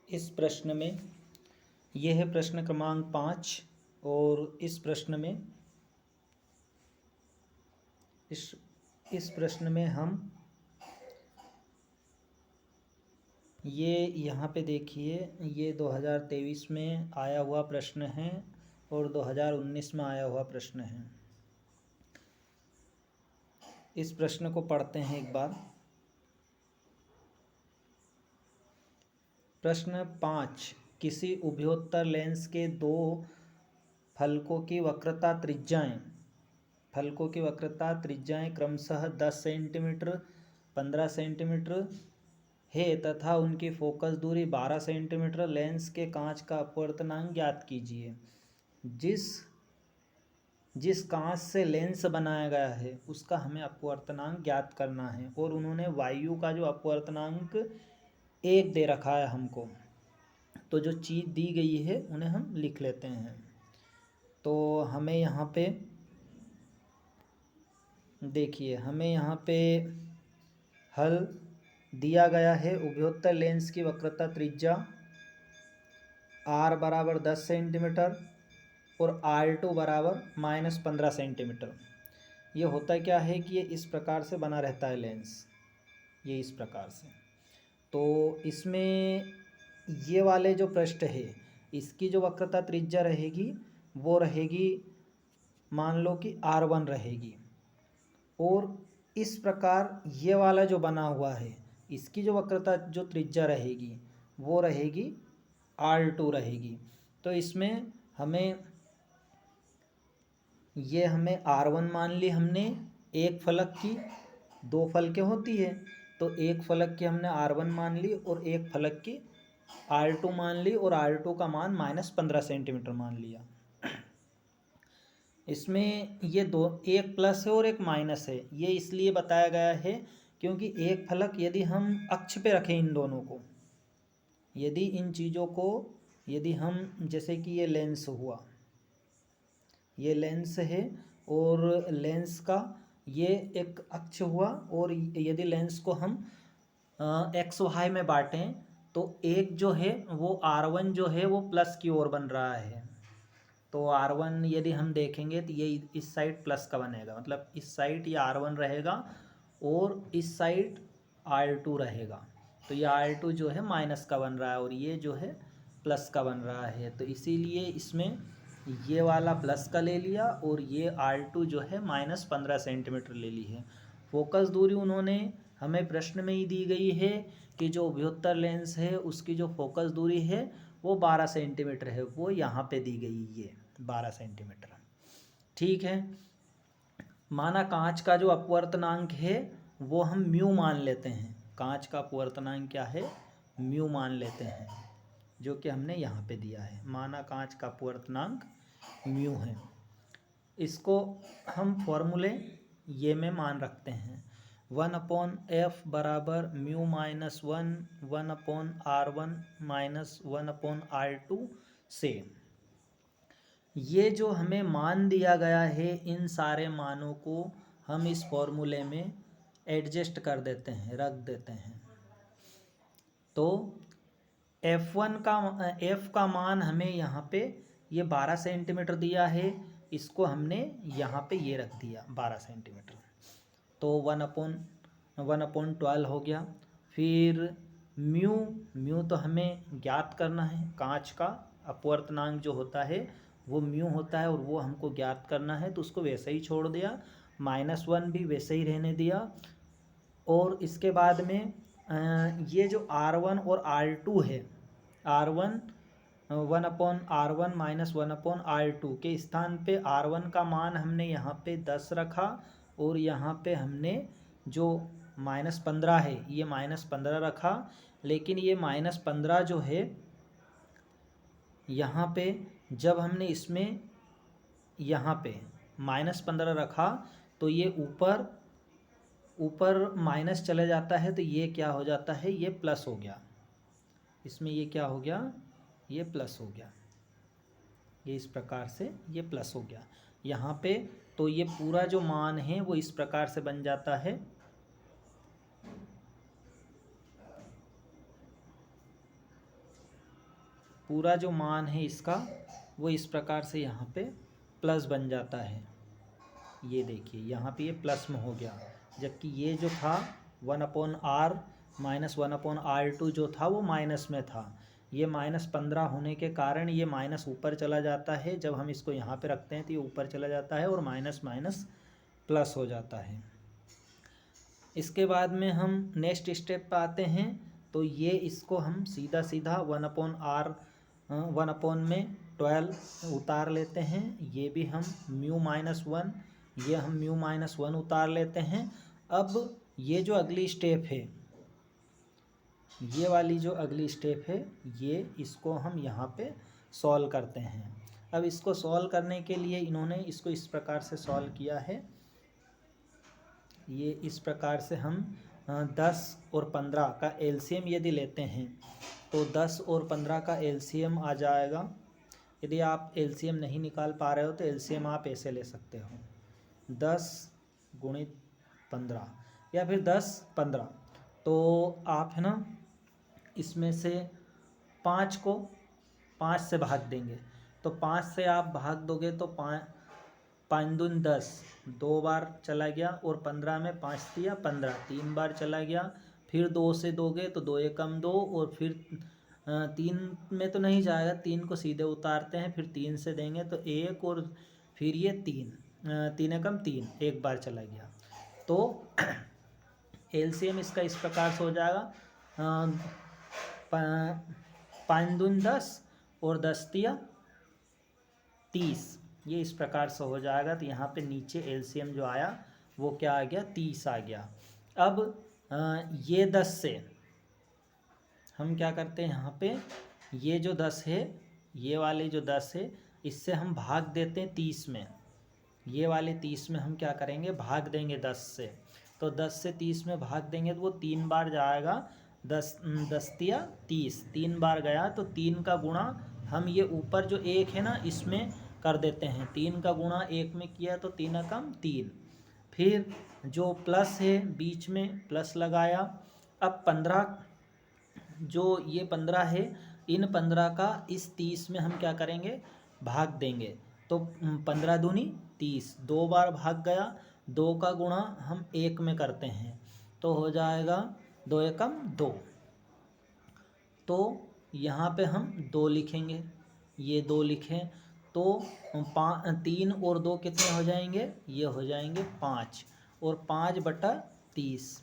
इस प्रश्न में यह है प्रश्न क्रमांक 5 और इस प्रश्न में हम ये यहाँ पे देखिए, ये 2023 में आया हुआ प्रश्न है और 2019 में आया हुआ प्रश्न है। इस प्रश्न को पढ़ते हैं एक बार। प्रश्न 5, किसी उभयोत्तर लेंस के दो फलकों की वक्रता त्रिज्याएं क्रमशः 10 सेंटीमीटर 15 सेंटीमीटर है तथा उनकी फोकस दूरी 12 सेंटीमीटर। लेंस के कांच का अपवर्तनांक ज्ञात कीजिए। जिस कांच से लेंस बनाया गया है उसका हमें अपवर्तनांक ज्ञात करना है और उन्होंने वायु का जो अपवर्तनांक 1 दे रखा है हमको, तो जो चीज़ दी गई है उन्हें हम लिख लेते हैं। तो हमें यहाँ पे देखिए, हमें यहाँ पे हल दिया गया है। उभयोत्तर लेंस की वक्रता त्रिज्या r बराबर 10 सेंटीमीटर और R2 बराबर -15 सेंटीमीटर। ये होता क्या है कि ये इस प्रकार से बना रहता है लेंस, ये इस प्रकार से। तो इसमें ये वाले जो पृष्ठ है इसकी जो वक्रता त्रिज्या रहेगी वो रहेगी, मान लो कि R1 रहेगी, और इस प्रकार ये वाला जो बना हुआ है इसकी जो वक्रता जो त्रिज्या रहेगी वो रहेगी R2 रहेगी। तो इसमें हमें R1 मान ली हमने, एक फलक की 2 फलकें होती है, तो एक फलक की हमने R1 मान ली और एक फलक की R2 मान ली और R2 का मान -15 सेंटीमीटर मान लिया। इसमें ये दो, एक प्लस है और एक माइनस है। ये इसलिए बताया गया है क्योंकि एक फलक यदि हम अक्ष पे रखें इन दोनों को, यदि इन चीज़ों को यदि हम, जैसे कि ये लेंस हुआ, ये लेंस है और लेंस का ये एक अक्ष हुआ, और यदि लेंस को हम एक्स वाई में बांटें तो एक जो है वो R1 जो है वो प्लस की ओर बन रहा है। तो R1 यदि हम देखेंगे तो ये इस साइड प्लस का बनेगा, मतलब इस साइड ये R1 रहेगा और इस साइड R2 रहेगा। तो ये R2 जो है माइनस का बन रहा है और ये जो है प्लस का बन रहा है। तो इसीलिए इसमें ये वाला प्लस का ले लिया और ये R2 जो है -15 सेंटीमीटर ले ली है। फोकस दूरी उन्होंने हमें प्रश्न में ही दी गई है कि जो उभयोत्तर लेंस है उसकी जो फोकस दूरी है वो 12 सेंटीमीटर है, वो यहाँ पे दी गई है 12 सेंटीमीटर। ठीक है, माना कांच का जो अपवर्तनांक है वो हम म्यू मान लेते हैं। कांच का अपवर्तनांक क्या है, म्यू मान लेते हैं, जो कि हमने यहाँ पे दिया है। माना कांच का अपवर्तनांक म्यू है, इसको हम फॉर्मूले ये में मान रखते हैं। 1/f बराबर म्यू -1 1/R1 -1/R2 से ये जो हमें मान दिया गया है इन सारे मानों को हम इस फॉर्मूले में एडजस्ट कर देते हैं, रख देते हैं। तो f का मान हमें यहाँ पे ये 12 सेंटीमीटर दिया है, इसको हमने यहाँ पे ये रख दिया 12 सेंटीमीटर। तो 1/12 हो गया। फिर म्यू तो हमें ज्ञात करना है, कांच का अपवर्तनांक जो होता है वो म्यू होता है और वो हमको ज्ञात करना है, तो उसको वैसे ही छोड़ दिया, -1 भी वैसे ही रहने दिया। और इसके बाद में ये जो R1 और R2 है, R1 1/R1 -1/R2 के स्थान पे R1 का मान हमने यहाँ पे 10 रखा और यहाँ पे हमने जो -15 है ये -15 रखा। लेकिन ये -15 जो है यहाँ पे जब हमने इसमें यहाँ पे -15 रखा तो ये ऊपर माइनस चले जाता है, तो ये क्या हो जाता है, ये प्लस हो गया। इसमें ये क्या हो गया, ये प्लस हो गया, ये इस प्रकार से ये प्लस हो गया यहाँ पे। तो ये पूरा जो मान है वो इस प्रकार से बन जाता है। पूरा जो मान है इसका वो इस प्रकार से यहाँ पे प्लस बन जाता है। ये देखिए यहाँ पे ये प्लस में हो गया, जबकि ये जो था 1/r माइनस 1/r2 जो था वो माइनस में था। ये -15 होने के कारण ये माइनस ऊपर चला जाता है, जब हम इसको यहाँ पे रखते हैं तो ये ऊपर चला जाता है और माइनस माइनस प्लस हो जाता है। इसके बाद में हम नेक्स्ट स्टेप पे आते हैं, तो ये इसको हम सीधा सीधा 1/12 उतार लेते हैं। ये भी हम μ-1, ये हम μ-1 उतार लेते हैं। अब ये जो अगली स्टेप है, ये वाली जो अगली स्टेप है, ये इसको हम यहाँ पे सॉल्व करते हैं। अब इसको सॉल्व करने के लिए इन्होंने इसको इस प्रकार से सॉल्व किया है। ये इस प्रकार से हम 10 और 15 का एलसीएम यदि लेते हैं तो 10 और 15 का एलसीएम आ जाएगा। यदि आप एलसीएम नहीं निकाल पा रहे हो तो एलसीएम आप ऐसे ले सकते हो, 10 गुणित 15 या फिर 10 15। तो आप है ना इसमें से 5 को 5 से भाग देंगे, तो 5 से आप भाग दोगे तो 5 दूनी 10, 2 बार चला गया, और 15 में 5 दिया 15, 3 बार चला गया। फिर 2 से दोगे तो 2 एकम 2, और फिर 3 में तो नहीं जाएगा, 3 को सीधे उतारते हैं, फिर 3 से देंगे तो 1, और फिर ये 3 एकम 3, एक बार चला गया। तो एलसीएम इसका इस प्रकार से हो जाएगा, 5 दूनी 10 और 10 दिया 30, ये इस प्रकार से हो जाएगा। तो यहाँ पे नीचे एलसीएम जो आया वो क्या आ गया, 30 आ गया। अब ये 10 से हम क्या करते हैं, यहाँ पे ये जो 10 है, ये वाले जो 10 है, इससे हम भाग देते हैं 30 में। ये वाले 30 में हम क्या करेंगे, भाग देंगे 10 से। तो 10 से 30 में भाग देंगे तो वो 3 बार जाएगा, 10 दिया 30, 3 बार गया तो 3 का गुणा हम ये ऊपर जो 1 है ना इसमें कर देते हैं। 3 का गुणा 1 में किया तो 3 एकम 3, फिर जो प्लस है बीच में प्लस लगाया। अब 15, जो ये 15 है, इन 15 का इस 30 में हम क्या करेंगे, भाग देंगे। तो 15 दूनी 30, 2 बार भाग गया, 2 का गुणा हम 1 में करते हैं तो हो जाएगा 2 एकम 2। तो यहाँ पे हम 2 लिखेंगे, ये 2 लिखें तो 3 और 2 कितने हो जाएंगे, ये हो जाएंगे 5, और 5/30,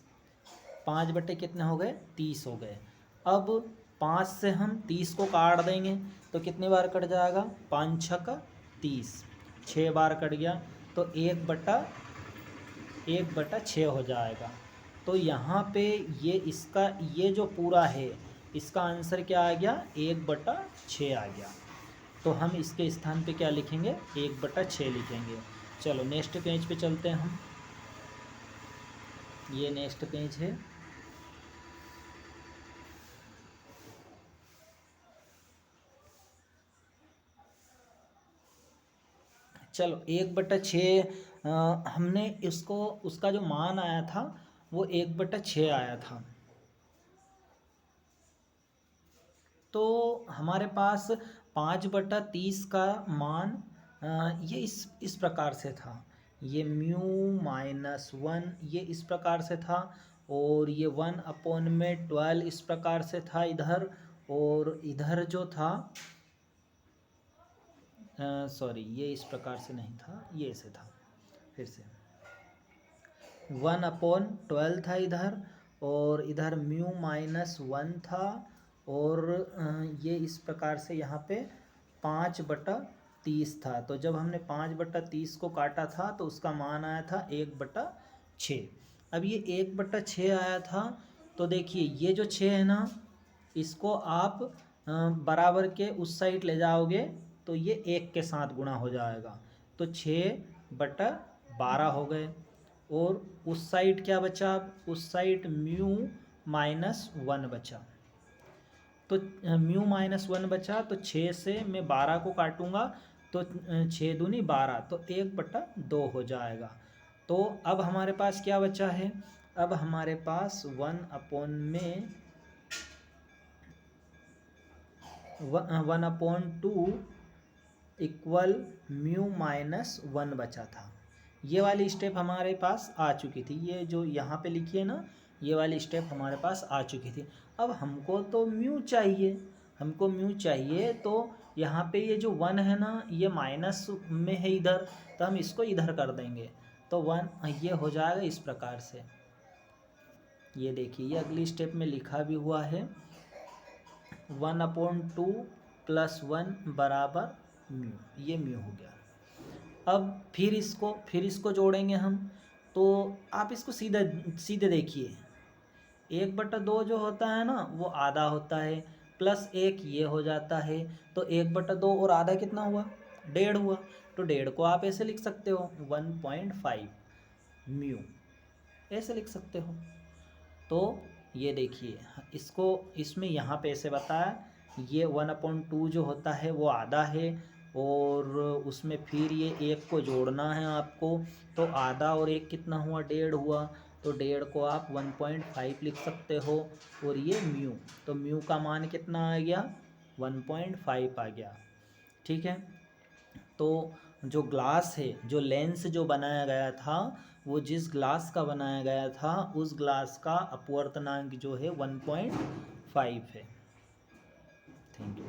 5 बटे कितने हो गए, 30 हो गए। अब 5 से हम 30 को काट देंगे तो कितने बार कट जाएगा, 5 6 का 30, 6 बार कट गया तो 1/6 हो जाएगा। तो यहाँ पे ये इसका ये जो पूरा है इसका आंसर क्या आ गया, 1/6 आ गया। तो हम इसके स्थान पे क्या लिखेंगे, 1/6 लिखेंगे। चलो नेक्स्ट पेज पे चलते हैं हम, ये नेक्स्ट पेज है। चलो 1/6 हमने इसको, उसका जो मान आया था वो 1/6 आया था। तो हमारे पास 5/30 का मान ये इस प्रकार से था, ये μ-1 ये इस प्रकार से था, और ये 1/12 इस प्रकार से था इधर, और इधर जो था सॉरी ये इस प्रकार से नहीं था, ये ऐसे था, फिर से 1/12 था इधर, और इधर μ-1 था, और ये इस प्रकार से यहाँ पे 5/30 था। तो जब हमने 5/30 को काटा था तो उसका मान आया था 1/6। अब ये 1/6 आया था, तो देखिए ये जो 6 है ना, इसको आप बराबर के उस साइड ले जाओगे तो ये 1 के साथ गुणा हो जाएगा, तो 6/12 हो गए। और उस साइड क्या बचा, उस साइड μ-1 बचा, तो μ-1 बचा, तो 6 से मैं 12 को काटूंगा तो 6 दूनी 12, तो 1/2 हो जाएगा। तो अब हमारे पास क्या बचा है, अब हमारे पास 1/2 1/2 इक्वल म्यू माइनस 1 बचा था। ये वाली स्टेप हमारे पास आ चुकी थी, ये जो यहाँ पे लिखी है ना, ये वाली स्टेप हमारे पास आ चुकी थी। अब हमको तो म्यू चाहिए, हमको म्यू चाहिए, तो यहाँ पे ये जो 1 है ना, ये माइनस में है इधर, तो हम इसको इधर कर देंगे, तो 1 ये हो जाएगा इस प्रकार से। ये देखिए, ये अगली स्टेप में लिखा भी हुआ है 1/2 + 1 बराबर म्यू, ये म्यू हो गया। अब फिर इसको जोड़ेंगे हम, तो आप इसको सीधे देखिए, 1/2 जो होता है ना वो आधा होता है, +1 ये हो जाता है, तो 1/2 और आधा कितना हुआ, 1.5 हुआ। तो 1.5 को आप ऐसे लिख सकते हो 1.5 म्यू, ऐसे लिख सकते हो। तो ये देखिए, इसको इसमें यहाँ पे ऐसे बताया, ये 1/2 जो होता है वो आधा है, और उसमें फिर ये 1 को जोड़ना है आपको, तो आधा और 1 कितना हुआ, 1.5 हुआ, तो 1.5 को आप 1.5 लिख सकते हो, और ये म्यू, तो म्यू का मान कितना आ गया, 1.5 आ गया। ठीक है, तो जो ग्लास है, जो लेंस जो बनाया गया था, वो जिस ग्लास का बनाया गया था उस ग्लास का अपवर्तनांक जो है 1.5 है। Thank you.